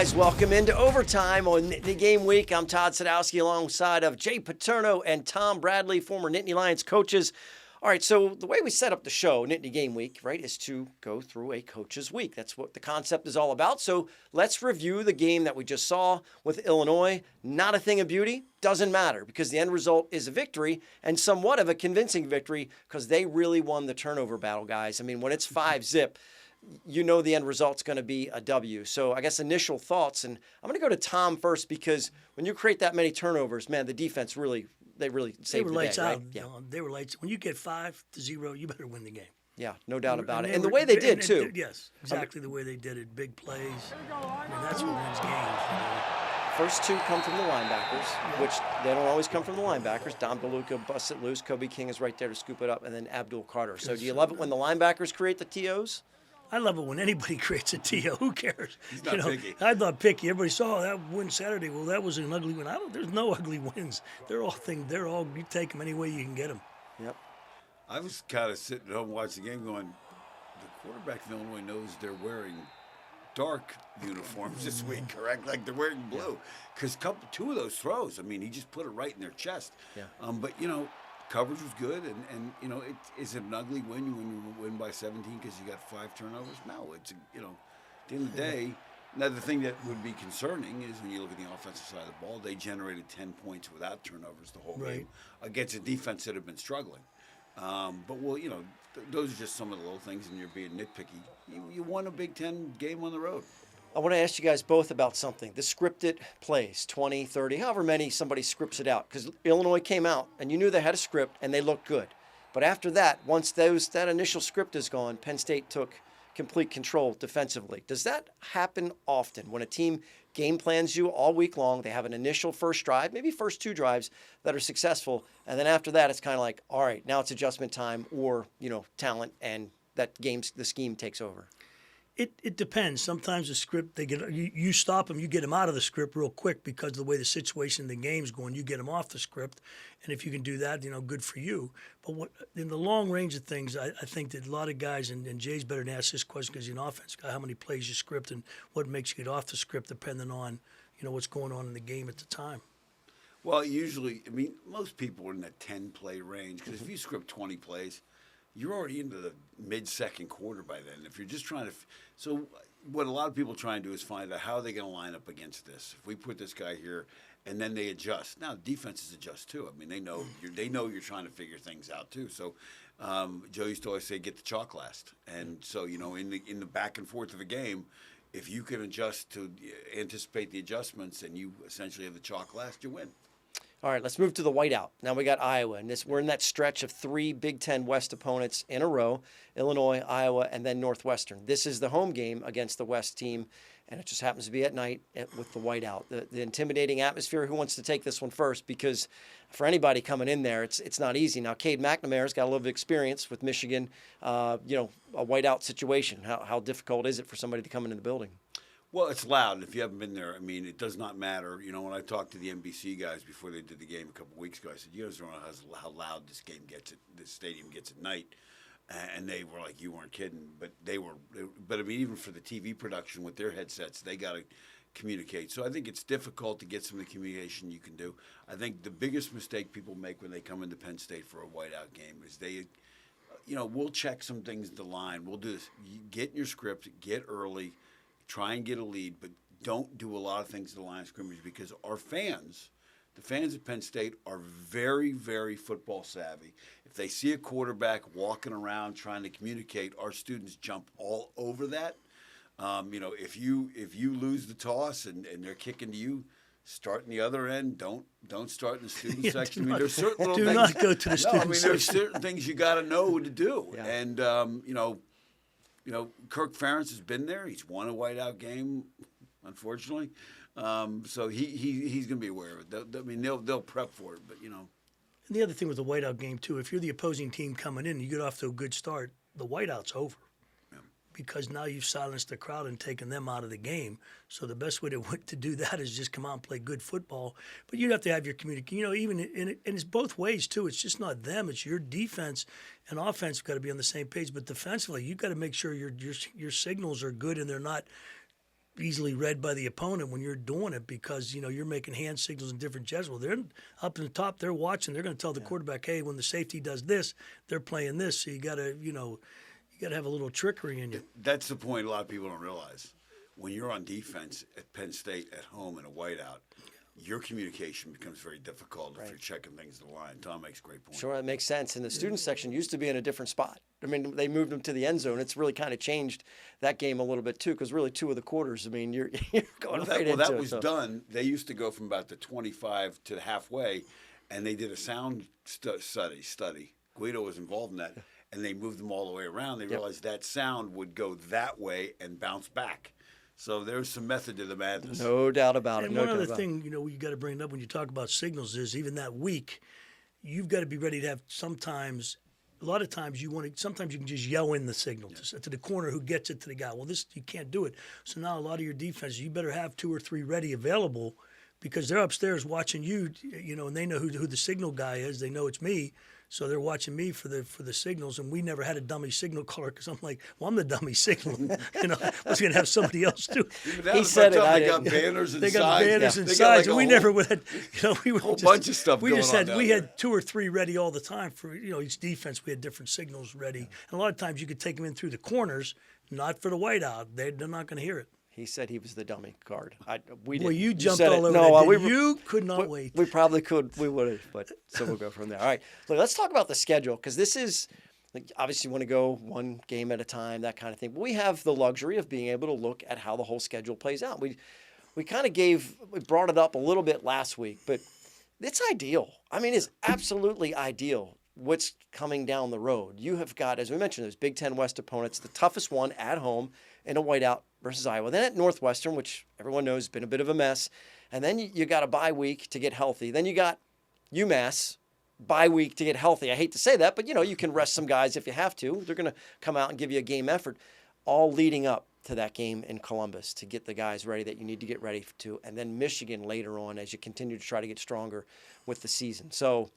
guys, welcome into Overtime on Nittany Game Week. I'm Todd Sadowski alongside of Jay Paterno and Tom Bradley, former Nittany Lions coaches. All right, so the way we set up the show, Nittany Game Week, right, is to go through a coach's week. That's what the concept is all about. So let's review the game that we just saw with Illinois. Not a thing of beauty, doesn't matter, because the end result is a victory, and somewhat of a convincing victory, because they really won the turnover battle, guys. I mean, when it's 5-zip, you know the end result's going to be a W. So I guess initial thoughts, and I'm going to go to Tom first, because when you create that many turnovers, man, the defense really saved the day. They were lights out. Right? Yeah. They were lights. When you get 5-0, you better win the game. Yeah, no doubt about it. And the way they did, too. Yes, exactly the way they did it. Big plays. I mean, that's what wins games. First two come from the linebackers, which they don't always come from the linebackers. Dom DeLuca busts it loose. Kobe King is right there to scoop it up, and then Abdul Carter. So do you love it when the linebackers create the TOs? I love it when anybody creates a TO. Who cares? He's not picky. I'm not picky. Everybody saw that win Saturday. Well, that was an ugly win. There's no ugly wins. They're all you take them any way you can get them. Yep. I was kind of sitting at home watching the game going, the quarterback in Illinois knows they're wearing dark uniforms this week, correct? Like they're wearing blue. Because two of those throws, I mean, he just put it right in their chest. Yeah. But, coverage was good, and is it an ugly win when you win by 17 because you got 5 turnovers? No, it's, at the end of the day, now the thing that would be concerning is when you look at the offensive side of the ball, they generated 10 points without turnovers the whole game against a defense that had been struggling. Those are just some of the little things, and you're being nitpicky. You won a Big Ten game on the road. I want to ask you guys both about something. The scripted plays, 20, 30, however many somebody scripts it out. Because Illinois came out, and you knew they had a script, and they looked good. But after that, once that initial script is gone, Penn State took complete control defensively. Does that happen often when a team game plans you all week long? They have an initial first drive, maybe first 2 drives that are successful, and then after that, it's kind of like, all right, now it's adjustment time or, talent, and the scheme takes over. It depends. Sometimes the script, you stop them, you get them out of the script real quick because of the way the situation in the game's going. You get them off the script, and if you can do that, good for you. But in the long range of things, I think that a lot of guys, and Jay's better to ask this question because he's an offense guy, how many plays you script and what makes you get off the script depending on what's going on in the game at the time. Well, usually, most people are in that 10-play range because if you script 20 plays, you're already into the mid-second quarter by then. If you're just trying to so what a lot of people try and do is find out how are they going to line up against this. If we put this guy here, and then they adjust. Now, defenses adjust too. They know you're trying to figure things out too. So Joe used to always say, get the chalk last. And so, in the back and forth of a game, if you can adjust to anticipate the adjustments and you essentially have the chalk last, you win. All right, let's move to the whiteout. Now we got Iowa, and we're in that stretch of 3 Big Ten West opponents in a row, Illinois, Iowa, and then Northwestern. This is the home game against the West team, and it just happens to be at night with the whiteout. The intimidating atmosphere, who wants to take this one first? Because for anybody coming in there, it's not easy. Now, Cade McNamara's got a little bit of experience with Michigan, a whiteout situation. How difficult is it for somebody to come into the building? Well, it's loud. If you haven't been there, it does not matter. When I talked to the NBC guys before they did the game a couple of weeks ago, I said, you guys don't know how loud this stadium gets at night. And they were like, you weren't kidding. But even for the TV production with their headsets, they got to communicate. So I think it's difficult to get some of the communication you can do. I think the biggest mistake people make when they come into Penn State for a whiteout game is we'll check some things at the line. We'll do this. You get in your script, get early, try and get a lead, but don't do a lot of things at the line of scrimmage because the fans at Penn State are very, very football savvy. If they see a quarterback walking around trying to communicate, our students jump all over that. If you lose the toss and they're kicking to you, start in the other end. Don't start in the student section. There's certain little things. Do not go to the student section. There's certain things you got to know to do, yeah. And Kirk Ferentz has been there. He's won a whiteout game, unfortunately. So he's going to be aware of it. They'll prep for it, but And the other thing with the whiteout game too, if you're the opposing team coming in, and you get off to a good start, the whiteout's over. Yeah. Because now you've silenced the crowd and taken them out of the game. So the best way to do that is just come out and play good football. But you have to have your communication. And it's both ways too. It's just not them. It's your defense and offense got to be on the same page. But defensively, you've got to make sure your signals are good and they're not easily read by the opponent when you're doing it because, you're making hand signals and different gestures. Well, they're up in the top, they're watching. They're going to tell the quarterback, hey, when the safety does this, they're playing this. So you got to, you got to have a little trickery in you. That's the point a lot of people don't realize. When you're on defense at Penn State at home in a whiteout, your communication becomes very difficult if you're checking things to the line. Tom makes a great point. Sure, that makes sense. And the student section used to be in a different spot. I mean, they moved them to the end zone. It's really kind of changed that game a little bit too, because really 2 of the quarters, I mean, you're going right into it. Well, that was done. They used to go from about the 25 to the halfway, and they did a sound study. Guido was involved in that, and they moved them all the way around. They realized that sound would go that way and bounce back. So there's some method to the madness. No doubt about it. And one other thing, you got to bring it up when you talk about signals is even that week, you've got to be ready to have a lot of times sometimes you can just yell in the signal to the corner who gets it to the guy. Well, you can't do it. So now a lot of your defenses, you better have 2 or 3 ready available because they're upstairs watching you, and they know who the signal guy is. They know it's me. So they're watching me for the signals, and we never had a dummy signal caller because I'm like, well, I'm the dummy signal. I was going to have somebody else do it. He said it. They got banners and They sides. got banners and They sides, got and we never would have, we would whole bunch of stuff We going just on had down we there. had 2 or 3 ready all the time for each defense. We had different signals ready, and a lot of times you could take them in through the corners, not for the whiteout. They're not going to hear it. He said he was the dummy guard. Well, you jumped said all it. over No, that. You could not wait. We probably could. We would have, but so we'll go from there. All right. Look, let's talk about the schedule because this is obviously you want to go one game at a time, that kind of thing. But we have the luxury of being able to look at how the whole schedule plays out. We kind of we brought it up a little bit last week, but it's ideal. I mean, it's absolutely ideal what's coming down the road. You have got, as we mentioned, those Big Ten West opponents, the toughest one at home in a whiteout versus Iowa. Then at Northwestern, which everyone knows has been a bit of a mess. And then you got a bye week to get healthy. Then you got UMass, bye week to get healthy. I hate to say that, but you can rest some guys if you have to. They're going to come out and give you a game effort, all leading up to that game in Columbus to get the guys ready that you need to get ready to. And then Michigan later on as you continue to try to get stronger with the season. So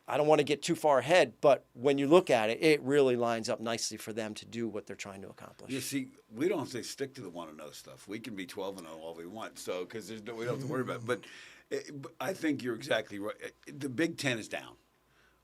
I don't want to get too far ahead, but when you look at it, it really lines up nicely for them to do what they're trying to accomplish. You see, we don't have to stick to the 1-0 stuff. We can be 12-0 all we want, so because we don't have to worry about it. But I think you're exactly right. The Big Ten is down.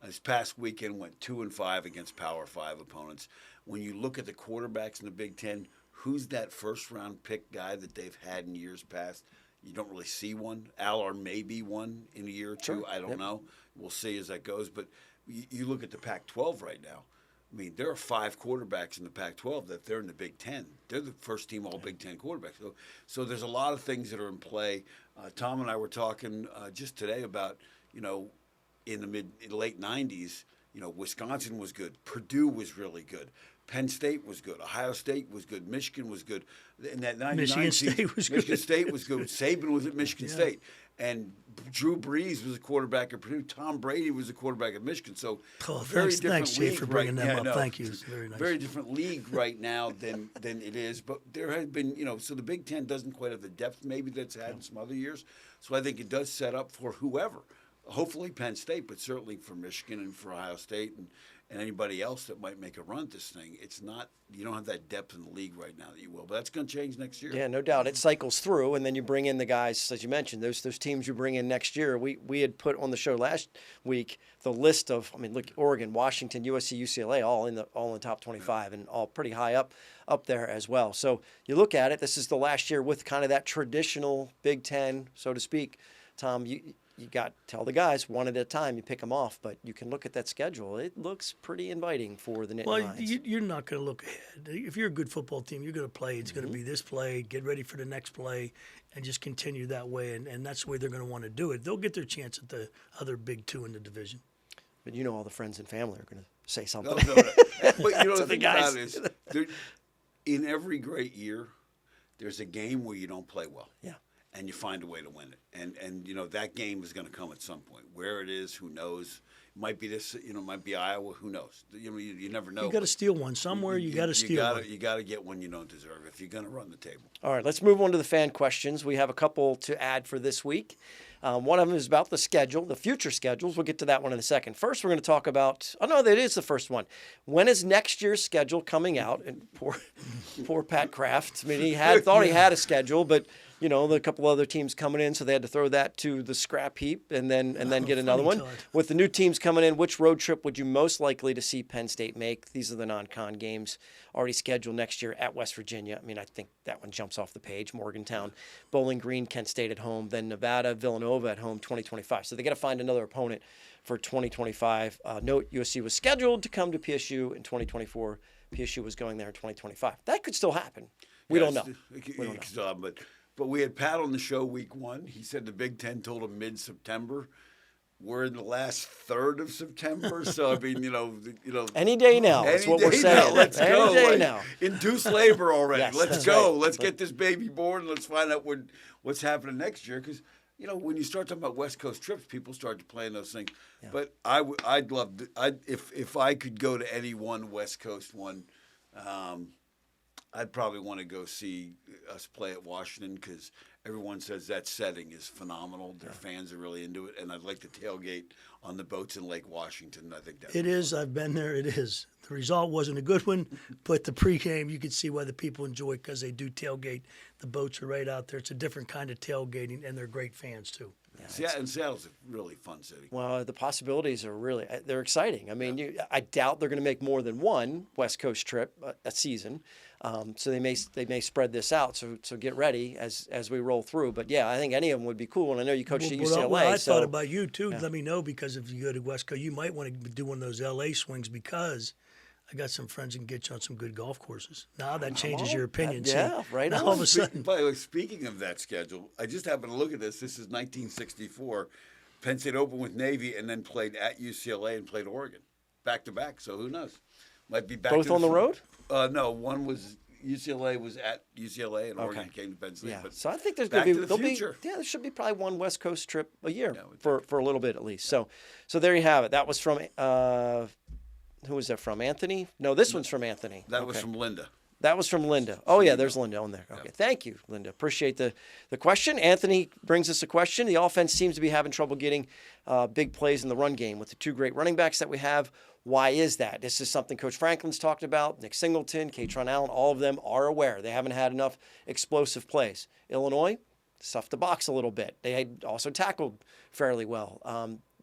This past weekend went 2-5 against Power 5 opponents. When you look at the quarterbacks in the Big Ten, who's that first-round pick guy that they've had in years past? You don't really see one. Allard may be one in a year or two. I don't know. We'll see as that goes. But you look at the Pac-12 right now. I mean, there are 5 quarterbacks in the Pac-12 that they're in the Big Ten. They're the first team all Big Ten quarterbacks. So there's a lot of things that are in play. Tom and I were talking just today about, in the late 90s, Wisconsin was good. Purdue was really good. Penn State was good. Ohio State was good. Michigan was good. In that 99 Michigan season, State was Michigan good. State was good. Saban was at Michigan State. And Drew Brees was a quarterback at Purdue. Tom Brady was a quarterback at Michigan. So very different thanks, Jay, league for bringing right them now. up. Thank you. It's very nice. Very different league right now than it is. But there has been, so the Big Ten doesn't quite have the depth maybe that's had in some other years. So I think it does set up for whoever. Hopefully Penn State, but certainly for Michigan and for Ohio State and anybody else that might make a run at this thing. It's not, you don't have that depth in the league right now that you will. But that's going to change next year. Yeah, no doubt. It cycles through, and then you bring in the guys, as you mentioned, those teams you bring in next year. We had put on the show last week the list of, look, Oregon, Washington, USC, UCLA, all in the top 25 and all pretty high up there as well. So you look at it, this is the last year with kind of that traditional Big Ten, so to speak. Tom, you got to tell the guys one at a time. You pick them off, but you can look at that schedule. It looks pretty inviting for the Nittany Lions. You're not going to look ahead. If you're a good football team, you're going to play. It's going to be this play. Get ready for the next play, and just continue that way. And that's the way they're going to want to do it. They'll get their chance at the other big 2 in the division. But all the friends and family are going to say something. No. But the the thing guys. about it is, in every great year, there's a game where you don't play well. Yeah. and you find a way to win it. And you know, that game is going to come at some point. Where it is, who knows? It might be this, you know, it might be Iowa. Who knows? You never know. You got to steal one somewhere. You got to steal one. You got to get one you don't deserve if you're going to run the table. All right, let's move on to the fan questions. We have a couple to add for this week. One of them is about the schedule, the future schedules. We'll get to that one in a second. First, we're going to talk about, oh, no, that is the first one. When is next year's schedule coming out? And poor Pat Kraft. I mean, he thought he had a schedule, but, you know, a couple other teams coming in, so they had to throw that to the scrap heap and then get another one. Todd. With the new teams coming in, which road trip would you most likely to see Penn State make? These are the non-con games already scheduled next year at West Virginia. I mean, I think that one jumps off the page. Morgantown, Bowling Green, Kent State at home, then Nevada, Villanova at home, 2025. So they got to find another opponent for 2025. Note, USC was scheduled to come to PSU in 2024. PSU was going there in 2025. That could still happen. We don't know. But we had Pat on the show week 1. He said the Big Ten told him mid-September. We're in the last third of September, so I mean, you know, any day now. That's what we're saying. Let's go. Any day now. Induce labor already. Yes, let's that's go. right. Let's get this baby born. Let's find out what's happening next year. Because you know, when you start talking about West Coast trips, people start to plan those things. Yeah. But I'd love to. If I could go to any one West Coast one. I'd probably want to go see us play at Washington because everyone says that setting is phenomenal. Their fans are really into it, and I'd like to tailgate on the boats in Lake Washington. I think it is. I've been there. It is. The result wasn't a good one, but the pregame, you could see why the people enjoy it because they do tailgate. The boats are right out there. It's a different kind of tailgating, and they're great fans too. Yeah, and Seattle's a really fun city. Well, the possibilities are they're exciting. I mean, I doubt they're going to make more than one West Coast trip a season. So they may spread this out. So get ready as we roll through. But yeah, I think any of them would be cool. And I know you coached at UCLA. Well, I thought about you too. Yeah. Let me know because if you go to West Coast, you might want to do one of those LA swings because I got some friends that can get you on some good golf courses. Now that changes your opinion. Yeah, right. Now all of a sudden. By the way, speaking of that schedule, I just happened to look at this. This is 1964. Penn State opened with Navy and then played at UCLA and played Oregon, back to back. So who knows? Might be back. Both on the road? No, one was UCLA was at UCLA and Oregon came to Penn State. Yeah. But so I think there's going to be future. There should be probably one West Coast trip a year for a little bit at least. So there you have it. That was from who was that from? Anthony? No, this one's from Anthony. That was from Linda. That was from Linda. Oh, yeah, there's Linda on there. Okay, yeah. Thank you, Linda. Appreciate the question. Anthony brings us a question. The offense seems to be having trouble getting big plays in the run game with the two great running backs that we have. Why is that? This is something Coach Franklin's talked about. Nick Singleton, Katron Allen, all of them are aware. They haven't had enough explosive plays. Illinois stuffed the box a little bit. They had also tackled fairly well.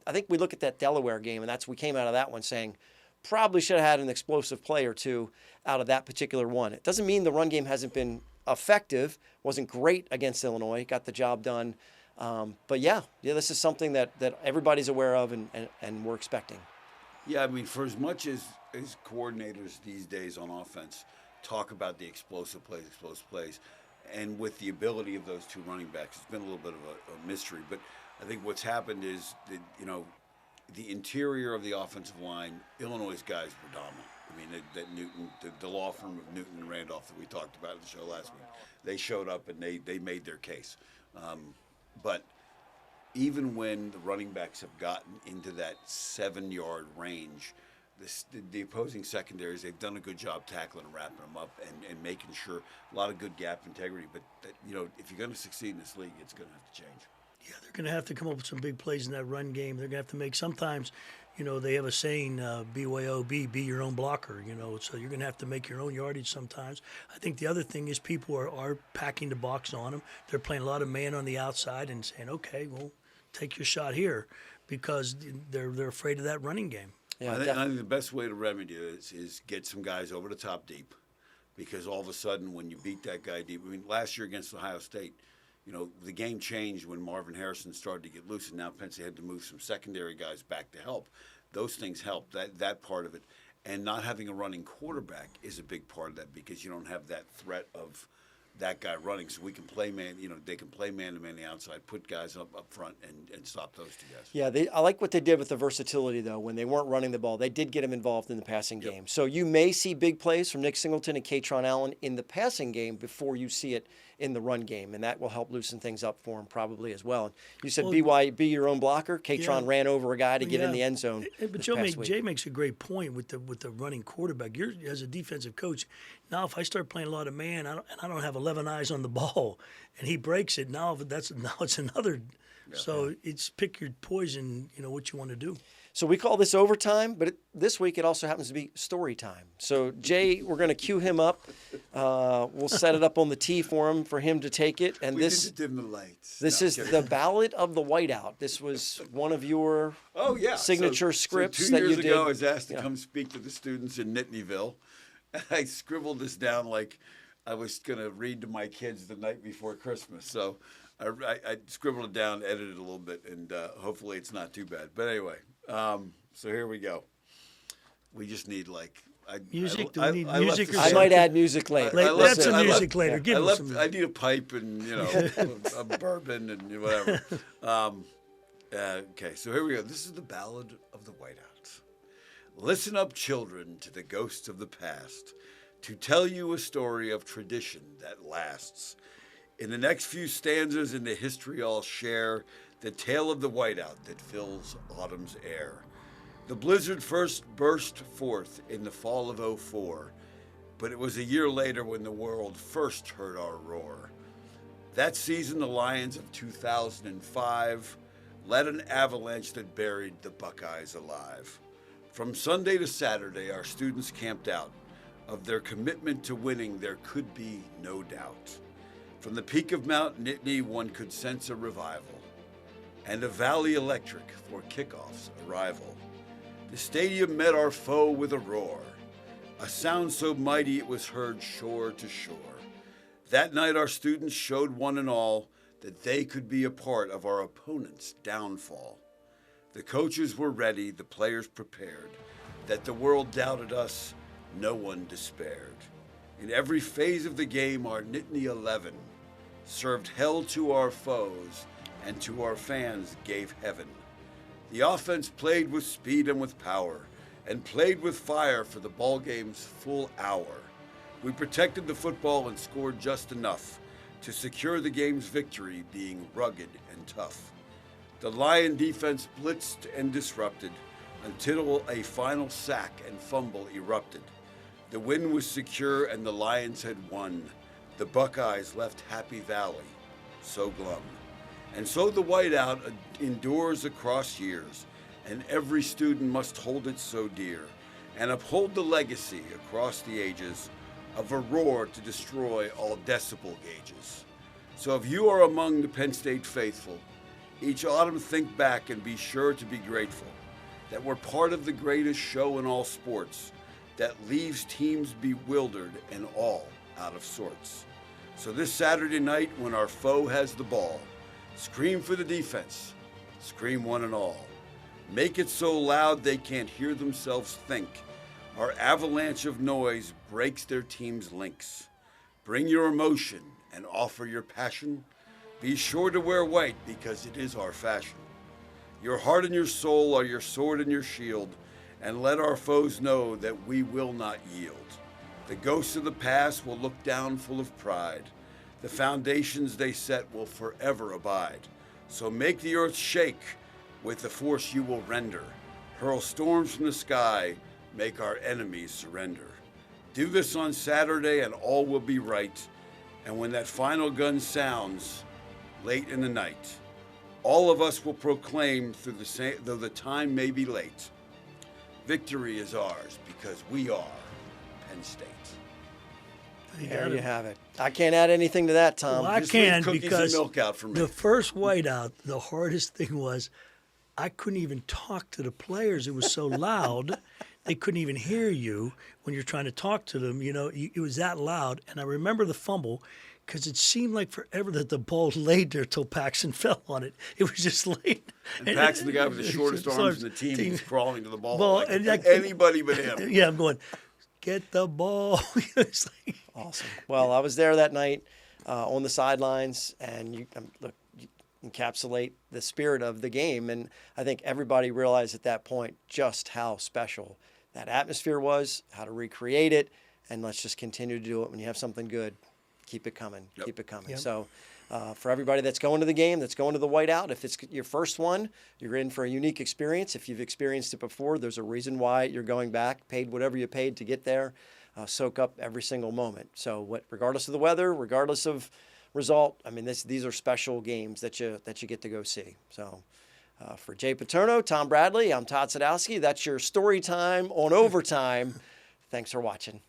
I think we look at that Delaware game, and we came out of that one saying, probably should have had an explosive play or two out of that particular one. It doesn't mean the run game hasn't been effective. Wasn't great against Illinois. Got the job done. But yeah, this is something that everybody's aware of and we're expecting. Yeah, I mean, for as much as coordinators these days on offense talk about the explosive plays, and with the ability of those two running backs, it's been a little bit of a mystery. But I think what's happened is that, the interior of the offensive line, Illinois' guys were dominant. I mean, that Newton, the law firm of Newton and Randolph that we talked about in the show last week, they showed up and they made their case. But even when the running backs have gotten into that 7-yard range, the opposing secondaries, they've done a good job tackling and wrapping them up and making sure a lot of good gap integrity. But, if you're going to succeed in this league, it's going to have to change. Yeah, they're going to have to come up with some big plays in that run game. They're going to have to make sometimes, they have a saying, BYOB, be your own blocker, so you're going to have to make your own yardage sometimes. I think the other thing is people are packing the box on them. They're playing a lot of man on the outside and saying, okay, well, take your shot here because they're afraid of that running game. Yeah, I think the best way to remedy it is get some guys over the top deep because all of a sudden when you beat that guy deep, I mean, last year against Ohio State, the game changed when Marvin Harrison started to get loose, and now Penn State had to move some secondary guys back to help. Those things help, that part of it. And not having a running quarterback is a big part of that because you don't have that threat of that guy running. So we can play man, they can play man-to-man on the outside, put guys up front, and stop those two guys. Yeah, I like what they did with the versatility, though. When they weren't running the ball, they did get him involved in the passing game. So you may see big plays from Nick Singleton and Katron Allen in the passing game before you see it in the run game, and that will help loosen things up for him probably as well. And you said Well, be your own blocker. Katron ran over a guy to get in the end zone. But this past week. Jay makes a great point with the running quarterback. You're as a defensive coach. Now, if I start playing a lot of man, I don't have 11 eyes on the ball, and he breaks it. Now it's another. Yeah. So it's pick your poison. You know what you want to do. So we call this overtime, but this week it also happens to be story time. So Jay, we're going to cue him up. We'll set it up on the tee for him to take it. And we this need to dim the lights. This is the Ballad of the Whiteout. This was one of your signature scripts so 2 that you years did. ago, I was asked to come speak to the students in Nittanyville. And I scribbled this down like I was going to read to my kids the night before Christmas. So I scribbled it down, edited it a little bit, and hopefully it's not too bad. But anyway. So here we go. We just need music. Do we need music? I might add music later. Add some music later. Give us some. I need a pipe and a bourbon and whatever. Okay, so here we go. This is the Ballad of the Whiteout. Listen up, children, to the ghosts of the past, to tell you a story of tradition that lasts. In the next few stanzas in the history I'll share the tale of the whiteout that fills autumn's air. The blizzard first burst forth in the fall of '04, but it was a year later when the world first heard our roar. That season, the Lions of 2005 led an avalanche that buried the Buckeyes alive. From Sunday to Saturday, our students camped out. Of their commitment to winning, there could be no doubt. From the peak of Mount Nittany, one could sense a revival, and a Valley Electric for kickoff's arrival. The stadium met our foe with a roar, a sound so mighty it was heard shore to shore. That night our students showed one and all that they could be a part of our opponent's downfall. The coaches were ready, the players prepared. That the world doubted us, no one despaired. In every phase of the game, our Nittany 11 served hell to our foes, and to our fans gave heaven. The offense played with speed and with power, and played with fire for the ball game's full hour. We protected the football and scored just enough to secure the game's victory, being rugged and tough. The Lion defense blitzed and disrupted until a final sack and fumble erupted. The win was secure and the Lions had won. The Buckeyes left Happy Valley so glum. And so the whiteout endures across years, and every student must hold it so dear, and uphold the legacy across the ages of a roar to destroy all decibel gauges. So if you are among the Penn State faithful, each autumn think back and be sure to be grateful that we're part of the greatest show in all sports that leaves teams bewildered and all out of sorts. So this Saturday night when our foe has the ball, scream for the defense, scream one and all. Make it so loud they can't hear themselves think. Our avalanche of noise breaks their team's links. Bring your emotion and offer your passion. Be sure to wear white because it is our fashion. Your heart and your soul are your sword and your shield, and let our foes know that we will not yield. The ghosts of the past will look down full of pride. The foundations they set will forever abide. So make the earth shake with the force you will render. Hurl storms from the sky, make our enemies surrender. Do this on Saturday and all will be right. And when that final gun sounds, late in the night, all of us will proclaim though the time may be late, victory is ours because we are Penn State. There you have it. I can't add anything to that, Tom. Well, I Just can leave cookies because and milk out for me. the first whiteout, the hardest thing was I couldn't even talk to the players. It was so loud. They couldn't even hear you when you're trying to talk to them. You know, it was that loud. And I remember the fumble because it seemed like forever that the ball laid there till Paxton fell on it. It was just late. And Paxton, the guy with the shortest arms in the team, was crawling to the ball like and anybody but him. Yeah, I'm going, get the ball. It's like, Awesome. Well, I was there that night on the sidelines, and you encapsulate the spirit of the game. And I think everybody realized at that point just how special that atmosphere was, how to recreate it, and let's just continue to do it when you have something good. keep it coming. Yep. Keep it coming. Yep. So for everybody that's going to the game, that's going to the whiteout, if it's your first one, you're in for a unique experience. If you've experienced it before, there's a reason why you're going back, paid whatever you paid to get there, soak up every single moment. So regardless of the weather, regardless of result, I mean, these are special games that you get to go see. So for Jay Paterno, Tom Bradley, I'm Todd Sadowski. That's your story time on overtime. Thanks for watching.